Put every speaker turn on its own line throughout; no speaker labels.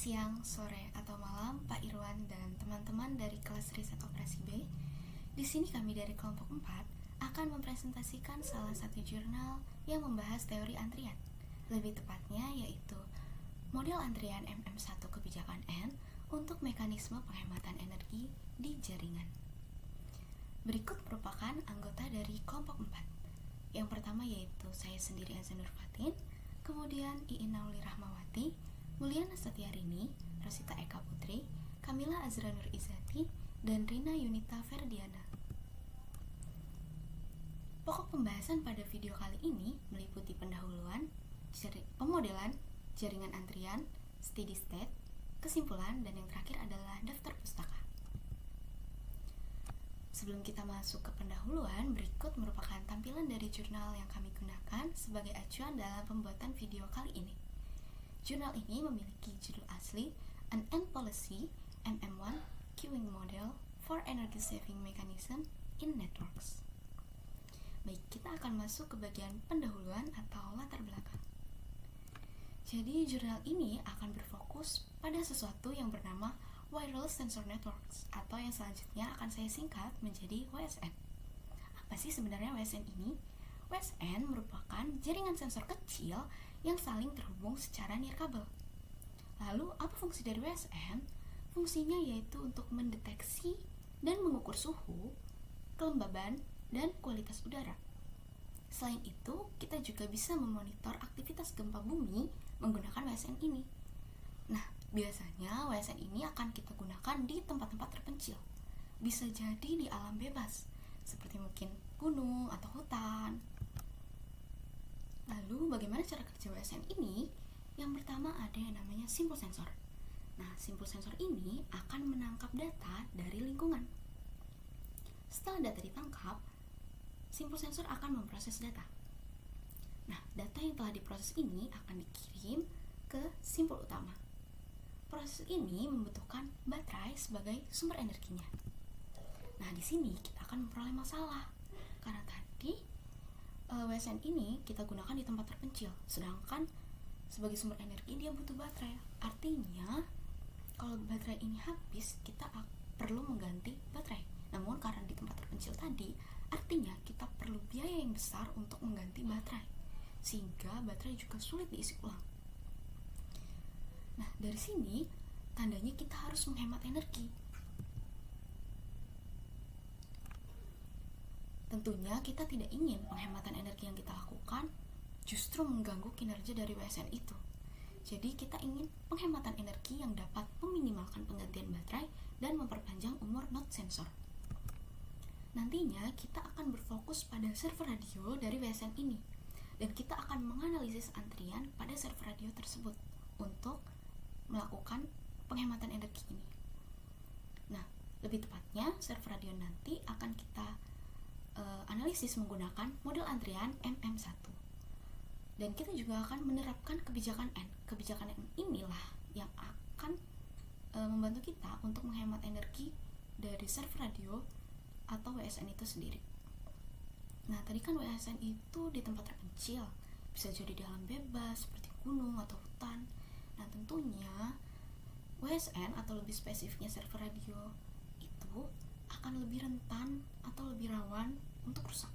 siang, sore, atau malam, Pak Irwan dan teman-teman dari kelas riset operasi B. Di sini kami dari kelompok 4 akan mempresentasikan salah satu jurnal yang membahas teori antrian. Lebih tepatnya yaitu model antrian MM1 kebijakan N untuk mekanisme penghematan energi di jaringan. Berikut merupakan anggota dari kelompok 4. Yang pertama yaitu saya sendiri Azza Nur Fatin, kemudian Iin Nauli Rahmawati, Mulyana Satyarini, Rosita Eka Putri, Kamila Azra Nur Izati, dan Rina Yunita Ferdiana. Pokok pembahasan pada video kali ini meliputi pendahuluan, pemodelan, jaringan antrian, steady state, kesimpulan, dan yang terakhir adalah daftar pustaka. Sebelum kita masuk ke pendahuluan, berikut merupakan tampilan dari jurnal yang kami gunakan sebagai acuan dalam pembuatan video kali ini. Jurnal ini memiliki judul asli An End Policy MM1 Queuing Model for Energy Saving Mechanism in Networks. Baik, kita akan masuk ke bagian pendahuluan atau latar belakang. Jadi, jurnal ini akan berfokus pada sesuatu yang bernama Wireless Sensor Networks, atau yang selanjutnya akan saya singkat menjadi WSN. Apa sih sebenarnya WSN ini? WSN merupakan jaringan sensor kecil yang saling terhubung secara nirkabel. Lalu, apa fungsi dari WSN? Fungsinya yaitu untuk mendeteksi dan mengukur suhu, kelembaban, dan kualitas udara. Selain itu, kita juga bisa memonitor aktivitas gempa bumi menggunakan WSN ini. Nah, biasanya WSN ini akan kita gunakan di tempat-tempat terpencil. Bisa jadi di alam bebas, seperti mungkin gunung atau hutan. Lalu, bagaimana cara kerja WSN ini? Yang pertama ada yang namanya simple sensor. Nah, simple sensor ini akan menangkap data dari lingkungan. Setelah data ditangkap, simple sensor akan memproses data. Nah, data yang telah diproses ini akan dikirim ke simpul utama. Proses ini membutuhkan baterai sebagai sumber energinya. Nah, di sini kita akan memperoleh masalah karena tadi WSN ini kita gunakan di tempat terpencil, sedangkan sebagai sumber energi dia butuh baterai. Artinya, kalau baterai ini habis, kita perlu mengganti baterai. Namun karena di tempat terpencil tadi, artinya kita perlu biaya yang besar untuk mengganti baterai, sehingga baterai juga sulit diisi ulang. Nah, dari sini tandanya kita harus menghemat energi. Tentunya kita tidak ingin penghematan energi yang kita lakukan justru mengganggu kinerja dari WSN itu. Jadi kita ingin penghematan energi yang dapat meminimalkan penggantian baterai dan memperpanjang umur node sensor. Nantinya kita akan berfokus pada server radio dari WSN ini, dan kita akan menganalisis antrian pada server radio tersebut untuk melakukan penghematan energi ini. Nah, lebih tepatnya server radio nanti akan kita analisis menggunakan model antrian MM1. Dan kita juga akan menerapkan kebijakan N. Kebijakan N inilah yang akan membantu kita untuk menghemat energi dari server radio atau WSN itu sendiri. Nah, tadi kan WSN itu di tempat terpencil, bisa jadi di alam bebas seperti gunung atau hutan. Nah, tentunya WSN atau lebih spesifiknya server radio itu akan lebih rentan atau lebih rawan untuk rusak.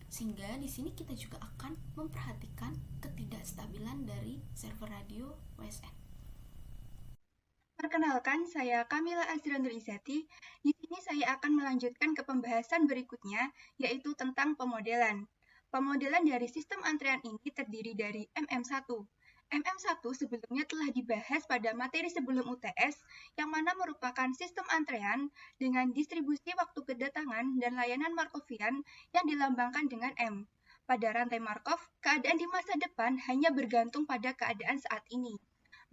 Sehingga di sini kita juga akan memperhatikan ketidakstabilan dari server radio WSN.
Perkenalkan, saya Kamila Azra Nur Izati. Di sini saya akan melanjutkan ke pembahasan berikutnya, yaitu tentang pemodelan. Pemodelan dari sistem antrean ini terdiri dari MM1. MM1 sebelumnya telah dibahas pada materi sebelum UTS, yang mana merupakan sistem antrean dengan distribusi waktu kedatangan dan layanan Markovian yang dilambangkan dengan M. Pada rantai Markov, keadaan di masa depan hanya bergantung pada keadaan saat ini.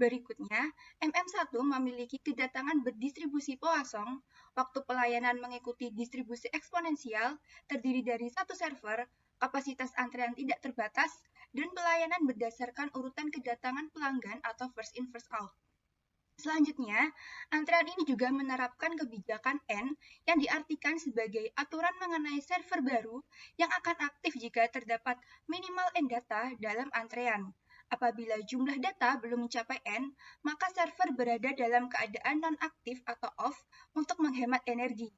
Berikutnya, MM1 memiliki kedatangan berdistribusi Poisson, waktu pelayanan mengikuti distribusi eksponensial, terdiri dari satu server, kapasitas antrean tidak terbatas, dan pelayanan berdasarkan urutan kedatangan pelanggan atau first in first out. Selanjutnya, antrean ini juga menerapkan kebijakan N yang diartikan sebagai aturan mengenai server baru yang akan aktif jika terdapat minimal N data dalam antrean. Apabila jumlah data belum mencapai N, maka server berada dalam keadaan non-aktif atau off untuk menghemat energi.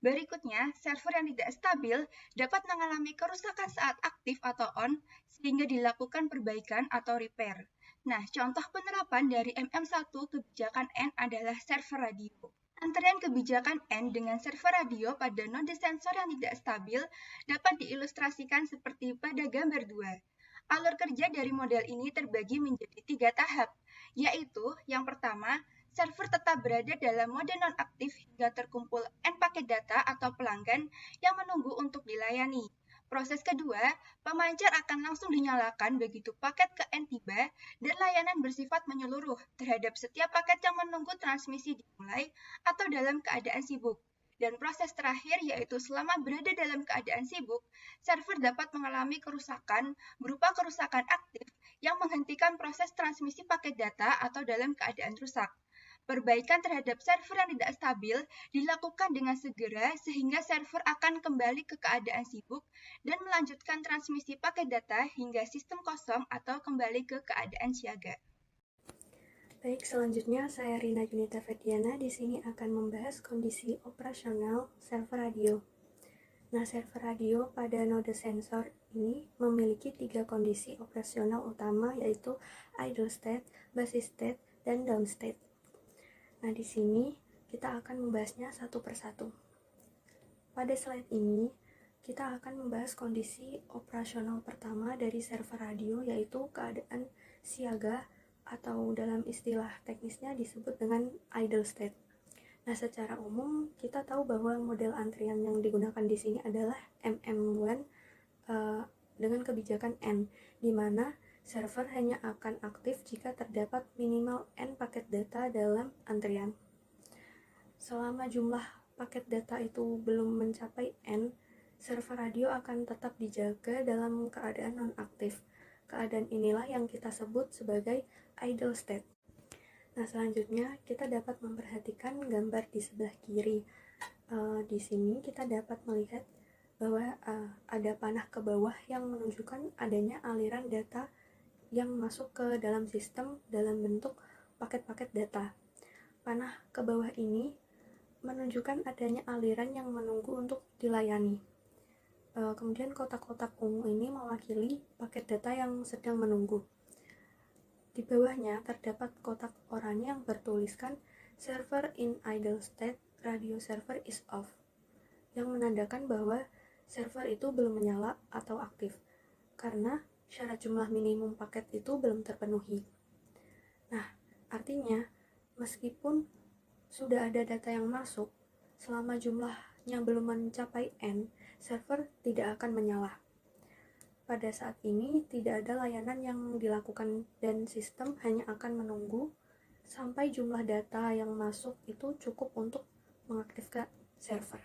Berikutnya, server yang tidak stabil dapat mengalami kerusakan saat aktif atau on, sehingga dilakukan perbaikan atau repair. Nah, contoh penerapan dari MM1 kebijakan N adalah server radio. Antrean kebijakan N dengan server radio pada node sensor yang tidak stabil dapat diilustrasikan seperti pada gambar 2. Alur kerja dari model ini terbagi menjadi 3 tahap, yaitu yang pertama, server tetap berada dalam mode nonaktif hingga terkumpul N paket data atau pelanggan yang menunggu untuk dilayani. Proses kedua, pemancar akan langsung dinyalakan begitu paket ke N tiba dan layanan bersifat menyeluruh terhadap setiap paket yang menunggu transmisi dimulai atau dalam keadaan sibuk. Dan proses terakhir yaitu selama berada dalam keadaan sibuk, server dapat mengalami kerusakan berupa kerusakan aktif yang menghentikan proses transmisi paket data atau dalam keadaan rusak. Perbaikan terhadap server yang tidak stabil dilakukan dengan segera sehingga server akan kembali ke keadaan sibuk dan melanjutkan transmisi paket data hingga sistem kosong atau kembali ke keadaan siaga.
Baik, selanjutnya saya Rina Junita Ferdiana di sini akan membahas kondisi operasional server radio. Nah, server radio pada node sensor ini memiliki 3 kondisi operasional utama, yaitu idle state, basis state, dan down state. Nah, di sini kita akan membahasnya satu persatu. Pada slide ini, kita akan membahas kondisi operasional pertama dari server radio, yaitu keadaan siaga atau dalam istilah teknisnya disebut dengan idle state. Nah, secara umum kita tahu bahwa model antrian yang digunakan di sini adalah MM1 dengan kebijakan N, di mana server hanya akan aktif jika terdapat minimal N paket data dalam antrian. Selama jumlah paket data itu belum mencapai N, server radio akan tetap dijaga dalam keadaan non-aktif. Keadaan inilah yang kita sebut sebagai idle state. Nah, selanjutnya kita dapat memperhatikan gambar di sebelah kiri. Di sini kita dapat melihat bahwa ada panah ke bawah yang menunjukkan adanya aliran data yang masuk ke dalam sistem dalam bentuk paket-paket data. Panah ke bawah ini menunjukkan adanya aliran yang menunggu untuk dilayani. Kemudian kotak-kotak ungu ini mewakili paket data yang sedang menunggu. Di bawahnya terdapat kotak oranye yang bertuliskan server in idle state, radio server is off, yang menandakan bahwa server itu belum menyala atau aktif karena syarat jumlah minimum paket itu belum terpenuhi. Nah, artinya meskipun sudah ada data yang masuk, selama jumlahnya belum mencapai N, server tidak akan menyala. Pada saat ini tidak ada layanan yang dilakukan dan sistem hanya akan menunggu sampai jumlah data yang masuk itu cukup untuk mengaktifkan server.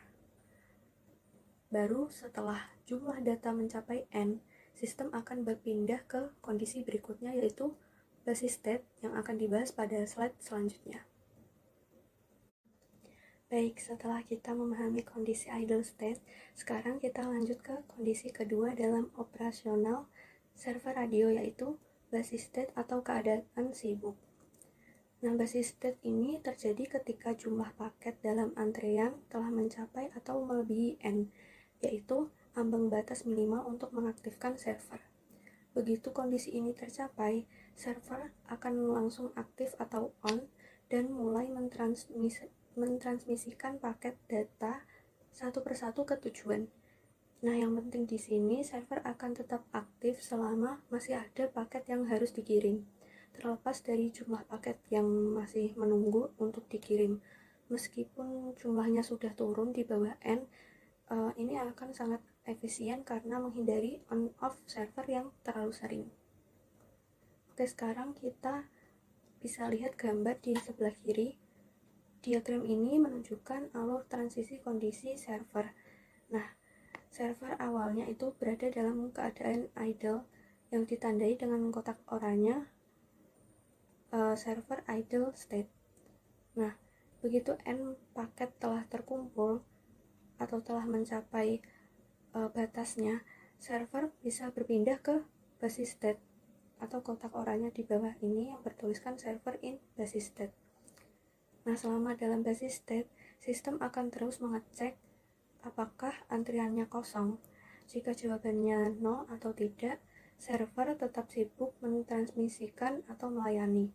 Baru setelah jumlah data mencapai N, sistem akan berpindah ke kondisi berikutnya, yaitu basis state yang akan dibahas pada slide selanjutnya. Baik, setelah kita memahami kondisi idle state, sekarang kita lanjut ke kondisi kedua dalam operasional server radio, yaitu basis state atau keadaan sibuk. Nah, basis state ini terjadi ketika jumlah paket dalam antrean telah mencapai atau melebihi N, yaitu ambang batas minimal untuk mengaktifkan server. Begitu kondisi ini tercapai, server akan langsung aktif atau on dan mulai mentransmisikan paket data satu persatu ke tujuan. Nah, yang penting di sini server akan tetap aktif selama masih ada paket yang harus dikirim, terlepas dari jumlah paket yang masih menunggu untuk dikirim. Meskipun jumlahnya sudah turun di bawah N, ini akan sangat efisien karena menghindari on-off server yang terlalu sering. Oke, sekarang kita bisa lihat gambar di sebelah kiri. Diagram ini menunjukkan alur transisi kondisi server. Nah, server awalnya itu berada dalam keadaan idle yang ditandai dengan kotak oranye, server idle state. Nah, begitu N paket telah terkumpul atau telah mencapai batasnya, server bisa berpindah ke basis state. atau kotak oranye di bawah ini yang bertuliskan server in basis state. Nah, selama dalam basis state, sistem akan terus mengecek apakah antriannya kosong. Jika jawabannya no atau tidak, server tetap sibuk mentransmisikan atau melayani.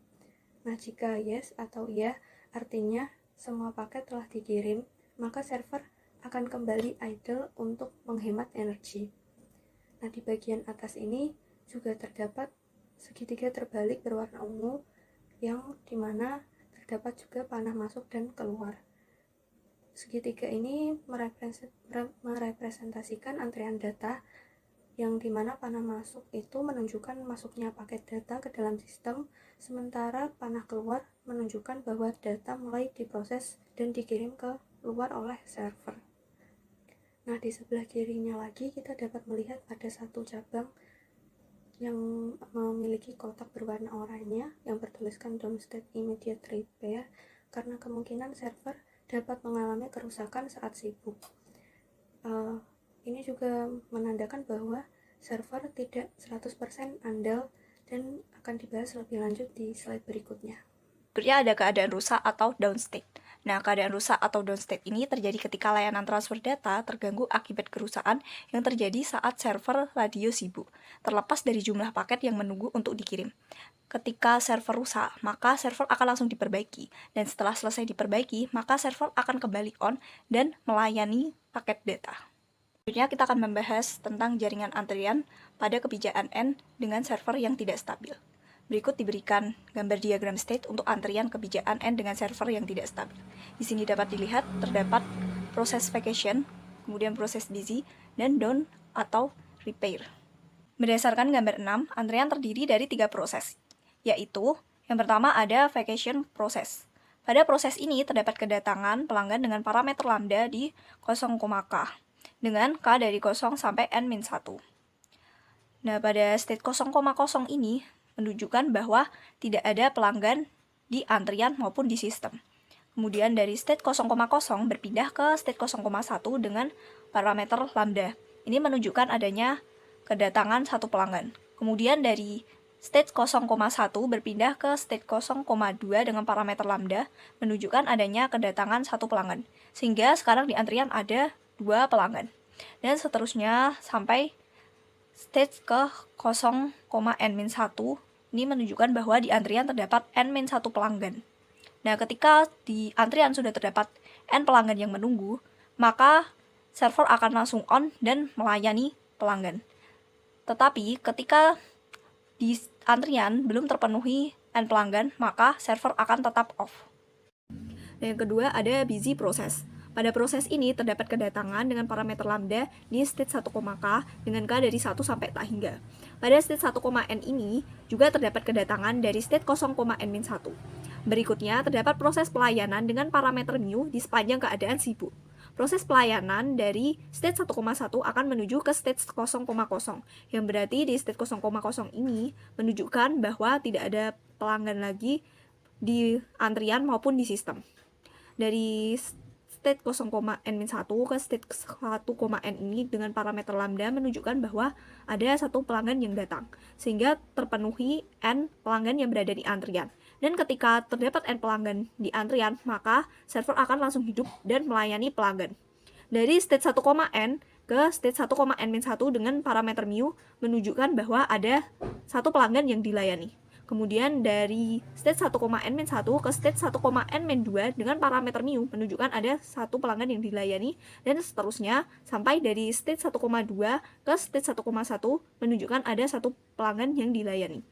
Nah, jika yes atau iya, artinya semua paket telah dikirim, maka server akan kembali idle untuk menghemat energi. Nah, di bagian atas ini juga terdapat segitiga terbalik berwarna ungu yang dimana terdapat juga panah masuk dan keluar. Segitiga ini merepresentasikan antrian data yang dimana panah masuk itu menunjukkan masuknya paket data ke dalam sistem, sementara panah keluar menunjukkan bahwa data mulai diproses dan dikirim ke luar oleh server. Nah, di sebelah kirinya lagi kita dapat melihat ada satu cabang yang memiliki kotak berwarna oranye yang bertuliskan Downstate Immediate Repair karena kemungkinan server dapat mengalami kerusakan saat sibuk. Ini juga menandakan bahwa server tidak 100% andal dan akan dibahas lebih lanjut di slide berikutnya.
Berikutnya ada keadaan rusak atau downstate. Nah, keadaan rusak atau downstate ini terjadi ketika layanan transfer data terganggu akibat kerusakan yang terjadi saat server radio sibuk, terlepas dari jumlah paket yang menunggu untuk dikirim. Ketika server rusak, maka server akan langsung diperbaiki, dan setelah selesai diperbaiki, maka server akan kembali on dan melayani paket data. Selanjutnya kita akan membahas tentang jaringan antrian pada kebijakan N dengan server yang tidak stabil. Berikut diberikan gambar diagram state untuk antrian kebijakan N dengan server yang tidak stabil. Di sini dapat dilihat terdapat proses vacation, kemudian proses busy, dan down atau repair. Berdasarkan gambar 6, antrian terdiri dari 3 proses, yaitu yang pertama ada vacation proses. Pada proses ini terdapat kedatangan pelanggan dengan parameter lambda di 0,k, dengan k dari 0 sampai n-1. Nah, pada state 0,0 ini menunjukkan bahwa tidak ada pelanggan di antrian maupun di sistem. Kemudian dari state 0,0 berpindah ke state 0,1 dengan parameter lambda. Ini menunjukkan adanya kedatangan satu pelanggan. Kemudian dari state 0,1 berpindah ke state 0,2 dengan parameter lambda, menunjukkan adanya kedatangan satu pelanggan. Sehingga sekarang di antrian ada 2 pelanggan. Dan seterusnya sampai state ke 0,n-1, ini menunjukkan bahwa di antrian terdapat n-1 pelanggan. Nah, ketika di antrian sudah terdapat n pelanggan yang menunggu, maka server akan langsung on dan melayani pelanggan. Tetapi ketika di antrian belum terpenuhi n pelanggan, maka server akan tetap off. Dan yang kedua ada busy process. Pada proses ini terdapat kedatangan dengan parameter lambda di state 1,k dengan k dari 1 sampai tak hingga. Pada state 1,n ini juga terdapat kedatangan dari state 0,n-1. Berikutnya terdapat proses pelayanan dengan parameter mu di sepanjang keadaan sibuk. Proses pelayanan dari state 1,1 akan menuju ke state 0,0, yang berarti di state 0,0 ini menunjukkan bahwa tidak ada pelanggan lagi di antrian maupun di sistem. Dari state 0,n-1 ke state 1,n ini dengan parameter lambda menunjukkan bahwa ada satu pelanggan yang datang, sehingga terpenuhi n pelanggan yang berada di antrian. Dan ketika terdapat n pelanggan di antrian, maka server akan langsung hidup dan melayani pelanggan. Dari state 1,n ke state 1,n-1 dengan parameter mu menunjukkan bahwa ada satu pelanggan yang dilayani. Kemudian dari state 1,n-1 ke state 1,n-2 dengan parameter mu menunjukkan ada satu pelanggan yang dilayani, dan seterusnya sampai dari state 1,2 ke state 1,1 menunjukkan ada satu pelanggan yang dilayani.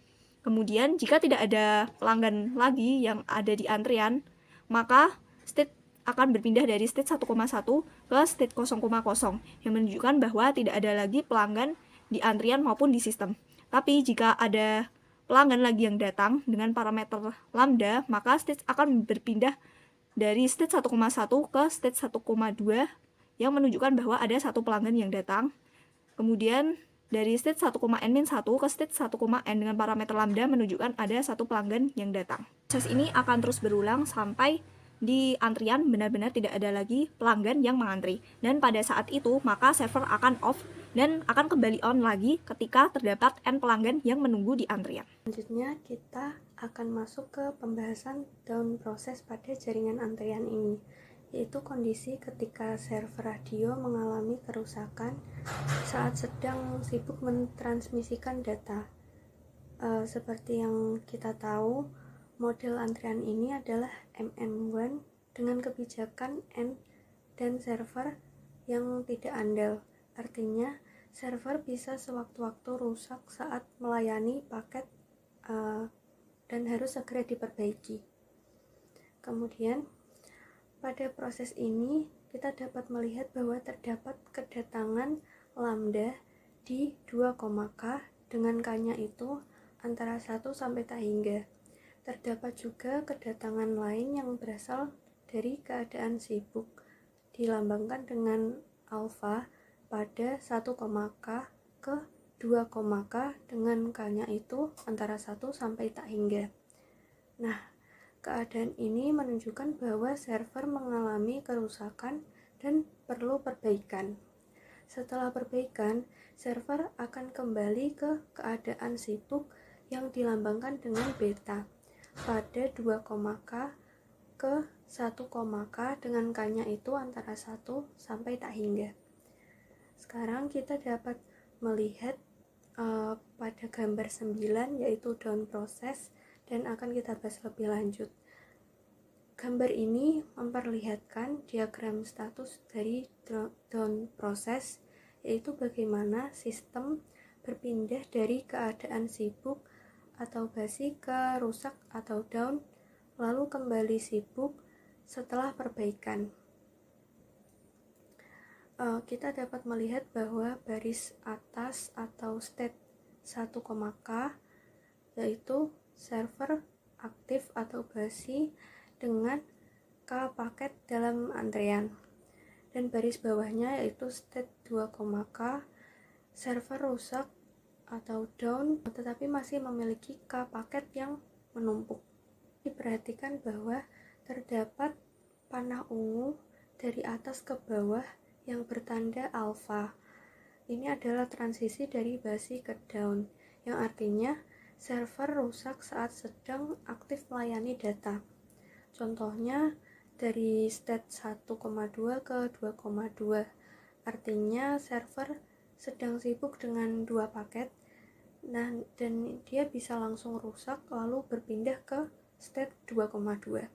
Kemudian jika tidak ada pelanggan lagi yang ada di antrian, maka state akan berpindah dari state 1,1 ke state 0,0 yang menunjukkan bahwa tidak ada lagi pelanggan di antrian maupun di sistem. Tapi jika ada pelanggan lagi yang datang dengan parameter lambda, maka state akan berpindah dari state 1,1 ke state 1,2 yang menunjukkan bahwa ada satu pelanggan yang datang. Kemudian dari state 1,n-1 ke state 1,n dengan parameter lambda menunjukkan ada satu pelanggan yang datang. Proses ini akan terus berulang sampai di antrian benar-benar tidak ada lagi pelanggan yang mengantri. Dan pada saat itu, maka server akan off dan akan kembali on lagi ketika terdapat N pelanggan yang menunggu di antrian.
Selanjutnya kita akan masuk ke pembahasan down proses pada jaringan antrian ini, yaitu kondisi ketika server radio mengalami kerusakan saat sedang sibuk mentransmisikan data. Seperti yang kita tahu, model antrian ini adalah MM1 dengan kebijakan N dan server yang tidak andal. Artinya, server bisa sewaktu-waktu rusak saat melayani paket dan harus segera diperbaiki. Kemudian, pada proses ini kita dapat melihat bahwa terdapat kedatangan lambda di 2,k dengan k-nya itu antara 1 sampai tak hingga. Terdapat juga kedatangan lain yang berasal dari keadaan sibuk, dilambangkan dengan alfa pada 1,k ke 2,k dengan k-nya itu antara 1 sampai tak hingga. Nah, keadaan ini menunjukkan bahwa server mengalami kerusakan dan perlu perbaikan. Setelah perbaikan, server akan kembali ke keadaan sibuk yang dilambangkan dengan beta pada 2,k ke 1,k dengan k-nya itu antara 1 sampai tak hingga. Sekarang kita dapat melihat pada gambar 9 yaitu down process dan akan kita bahas lebih lanjut. Gambar ini memperlihatkan diagram status dari down process, yaitu bagaimana sistem berpindah dari keadaan sibuk atau basi ke rusak atau down, lalu kembali sibuk setelah perbaikan. Kita dapat melihat bahwa baris atas atau state 1,k yaitu server aktif atau basi dengan k paket dalam antrean, dan baris bawahnya yaitu state 2,k server rusak atau down tetapi masih memiliki k paket yang menumpuk. Diperhatikan bahwa terdapat panah ungu dari atas ke bawah yang bertanda alfa. Ini adalah transisi dari basi ke down, yang artinya server rusak saat sedang aktif melayani data. Contohnya dari state 1,2 ke 2,2, artinya server sedang sibuk dengan 2 paket, dan dia bisa langsung rusak lalu berpindah ke state 2,2.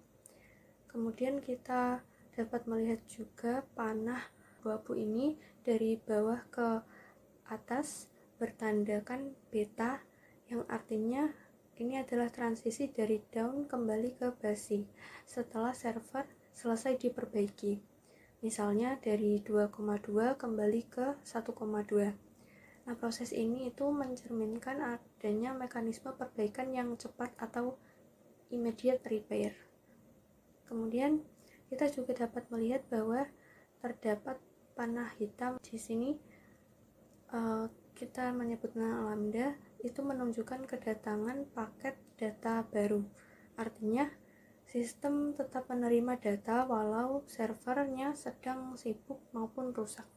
Kemudian kita dapat melihat juga panah abu ini dari bawah ke atas bertandakan beta, yang artinya ini adalah transisi dari down kembali ke basi setelah server selesai diperbaiki. Misalnya dari 2,2 kembali ke 1,2. Nah, proses ini itu mencerminkan adanya mekanisme perbaikan yang cepat atau immediate repair. Kemudian kita juga dapat melihat bahwa terdapat panah hitam di sini. Kita menyebutnya lambda, itu menunjukkan kedatangan paket data baru. Artinya sistem tetap menerima data walau servernya sedang sibuk maupun rusak.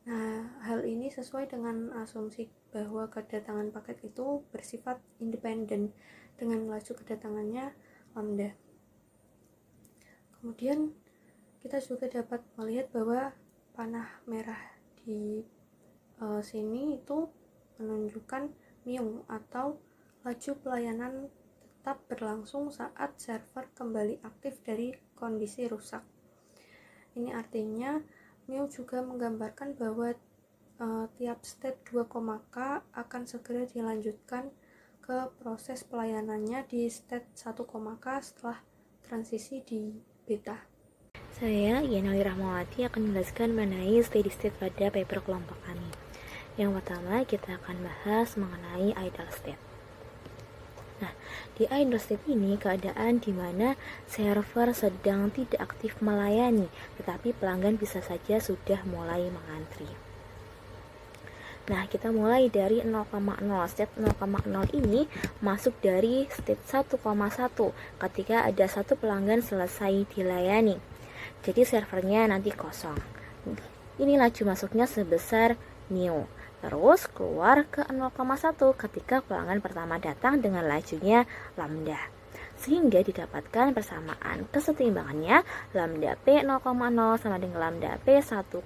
Nah, hal ini sesuai dengan asumsi bahwa kedatangan paket itu bersifat independen dengan laju kedatangannya lambda. Kemudian kita juga dapat melihat bahwa panah merah di sini itu menunjukkan mu atau laju pelayanan tetap berlangsung saat server kembali aktif dari kondisi rusak. Ini artinya mu juga menggambarkan bahwa tiap state 2,k akan segera dilanjutkan ke proses pelayanannya di state 1,k setelah transisi di beta.
Saya, Yenali Rahmawati, akan menjelaskan mengenai steady state pada paper kelompok kami. Yang pertama, kita akan bahas mengenai idle state. Nah, di idle state ini keadaan di mana server sedang tidak aktif melayani, tetapi pelanggan bisa saja sudah mulai mengantri. Nah, kita mulai dari 0,0. State 0,0 ini masuk dari state 1,1 ketika ada satu pelanggan selesai dilayani. Jadi servernya nanti kosong. Ini laju masuknya sebesar mu. Terus keluar ke 0,1 ketika pelanggan pertama datang dengan lajunya lambda. Sehingga didapatkan persamaan kesetimbangannya lambda P 0,0 sama dengan lambda P 1,1.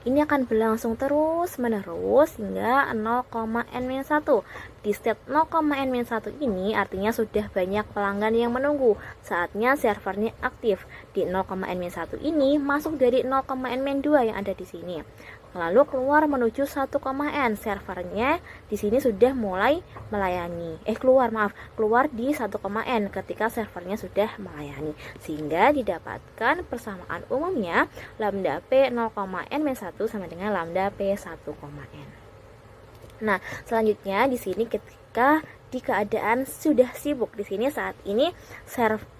Ini akan berlangsung terus menerus hingga 0,n-1. Di step 0,n-1 ini artinya sudah banyak pelanggan yang menunggu. Saatnya servernya aktif. Di 0,n-1 ini masuk dari 0,n-2 yang ada di sini. Lalu keluar menuju 1,n. Servernya di sini sudah mulai melayani. Keluar di 1,n ketika servernya sudah melayani. Sehingga didapatkan persamaan umumnya lambda P 0,n-1 sama dengan lambda P 1,n. Nah, selanjutnya di sini ketika di keadaan sudah sibuk, di sini saat ini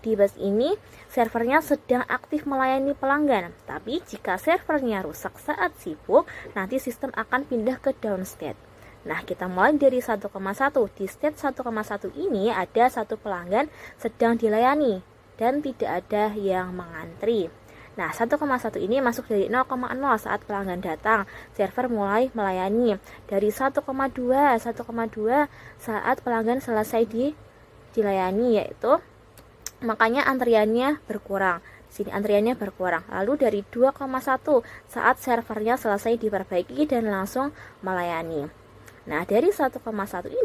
di bus ini servernya sedang aktif melayani pelanggan. Tapi jika servernya rusak saat sibuk, nanti sistem akan pindah ke down state. Nah, kita mulai dari 1,1. Di state 1,1 ini ada satu pelanggan sedang dilayani dan tidak ada yang mengantri. Nah, 1,1 ini masuk dari 0,0 saat pelanggan datang. Server mulai melayani. Dari 1,2 saat pelanggan selesai dilayani, yaitu makanya antriannya berkurang. Sini antriannya berkurang. Lalu dari 2,1 saat servernya selesai diperbaiki dan langsung melayani. Nah, dari 1,1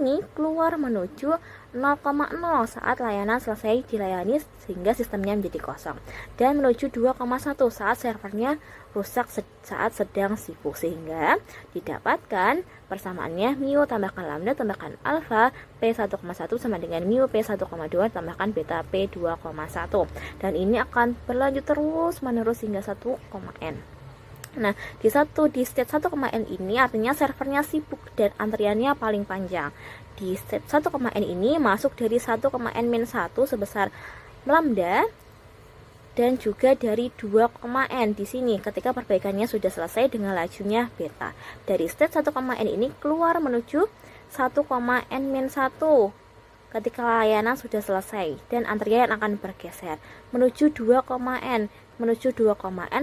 ini keluar menuju 0,0 saat layanan selesai dilayani sehingga sistemnya menjadi kosong. Dan menuju 2,1 saat servernya rusak saat sedang sibuk. Sehingga didapatkan persamaannya mu tambahkan lambda tambahkan alfa P1,1 sama dengan mu P1,2 tambahkan beta P2,1. Dan ini akan berlanjut terus menerus hingga 1,n. Nah, di state 1,n ini artinya servernya sibuk dan antriannya paling panjang. Di state 1,n ini masuk dari 1,n-1 sebesar lambda dan juga dari 2,n di sini ketika perbaikannya sudah selesai dengan lajunya beta. Dari state 1,n ini keluar menuju 1,n-1 ketika layanan sudah selesai dan antrian akan bergeser menuju 2,n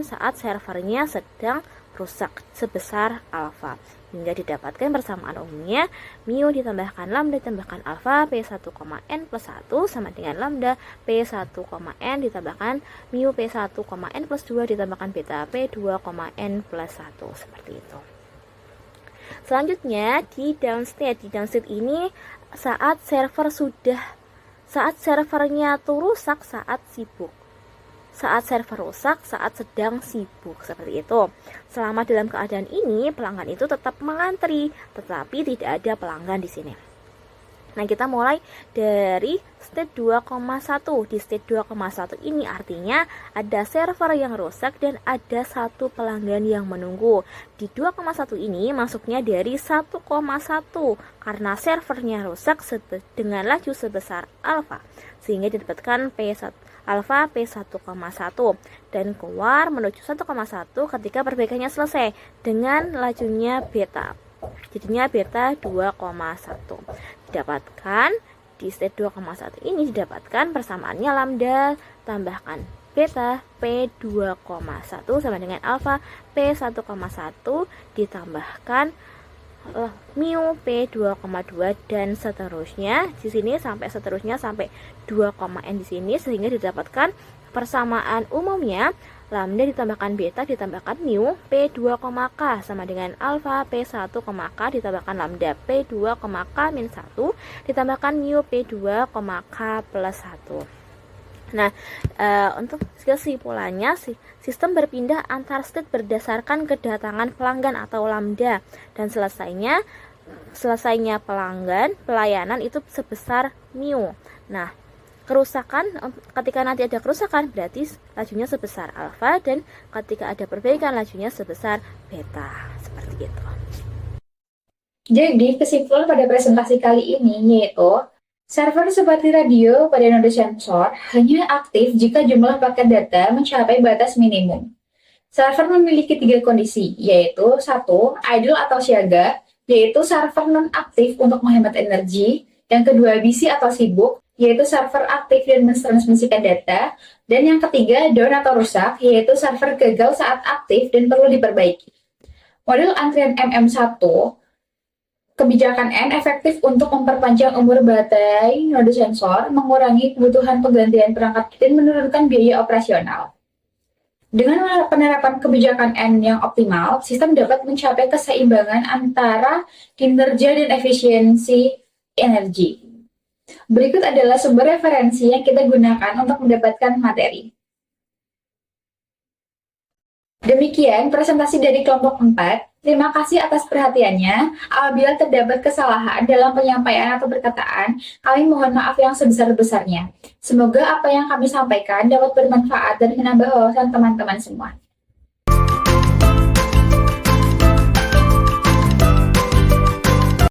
saat servernya sedang rusak sebesar alfa. Hingga didapatkan persamaan umumnya mu ditambahkan lambda ditambahkan alfa P1,n plus 1 sama dengan lambda P1,n ditambahkan mu P1,n plus 2 ditambahkan beta P2,n plus 1. Seperti itu. Selanjutnya di downstate. Di downstate ini saat servernya rusak saat sibuk. Saat server rusak, saat sedang sibuk, seperti itu. Selama dalam keadaan ini, pelanggan itu tetap mengantri, tetapi tidak ada pelanggan di sini. Nah, kita mulai dari state 2,1. Di state 2,1 ini artinya ada server yang rusak dan ada satu pelanggan yang menunggu. Di 2,1 ini masuknya dari 1,1 karena servernya rusak dengan laju sebesar alfa. Sehingga didapatkan alfa P1,1 dan keluar menuju 1,1 ketika perbaikannya selesai dengan lajunya beta. Jadinya beta 2,1. Didapatkan di state 2,1 ini didapatkan persamaannya lambda tambahkan beta P2,1 sama dengan alfa P1,1 ditambahkan mu P2,2 dan seterusnya di sini sampai 2,n di sini sehingga didapatkan persamaan umumnya lambda ditambahkan beta ditambahkan mu P2,k sama dengan alfa P1,k ditambahkan lambda P2,k min 1 ditambahkan mu P2,k plus 1. Nah, untuk kesimpulannya, sistem berpindah antar state berdasarkan kedatangan pelanggan atau lambda dan selesainya pelayanan itu sebesar mu. Nah, ketika nanti ada kerusakan berarti lajunya sebesar alfa dan ketika ada perbaikan lajunya sebesar beta. Seperti itu.
Jadi, kesimpulan pada presentasi kali ini yaitu server seperti radio pada node sensor hanya aktif jika jumlah paket data mencapai batas minimum. Server memiliki 3 kondisi, yaitu 1. Idle atau siaga, yaitu server non-aktif untuk menghemat energi. Yang kedua, busy atau sibuk, yaitu server aktif dan mentransmisikan data. Dan yang ketiga, down atau rusak, yaitu server gagal saat aktif dan perlu diperbaiki. Model antrian MM1, kebijakan N efektif untuk memperpanjang umur baterai node sensor, mengurangi kebutuhan penggantian perangkat, dan menurunkan biaya operasional. Dengan penerapan kebijakan N yang optimal, sistem dapat mencapai keseimbangan antara kinerja dan efisiensi energi. Berikut adalah sumber referensi yang kita gunakan untuk mendapatkan materi. Demikian presentasi dari kelompok 4. Terima kasih atas perhatiannya. Apabila terdapat kesalahan dalam penyampaian atau perkataan, kami mohon maaf yang sebesar-besarnya. Semoga apa yang kami sampaikan dapat bermanfaat dan menambah wawasan teman-teman semua.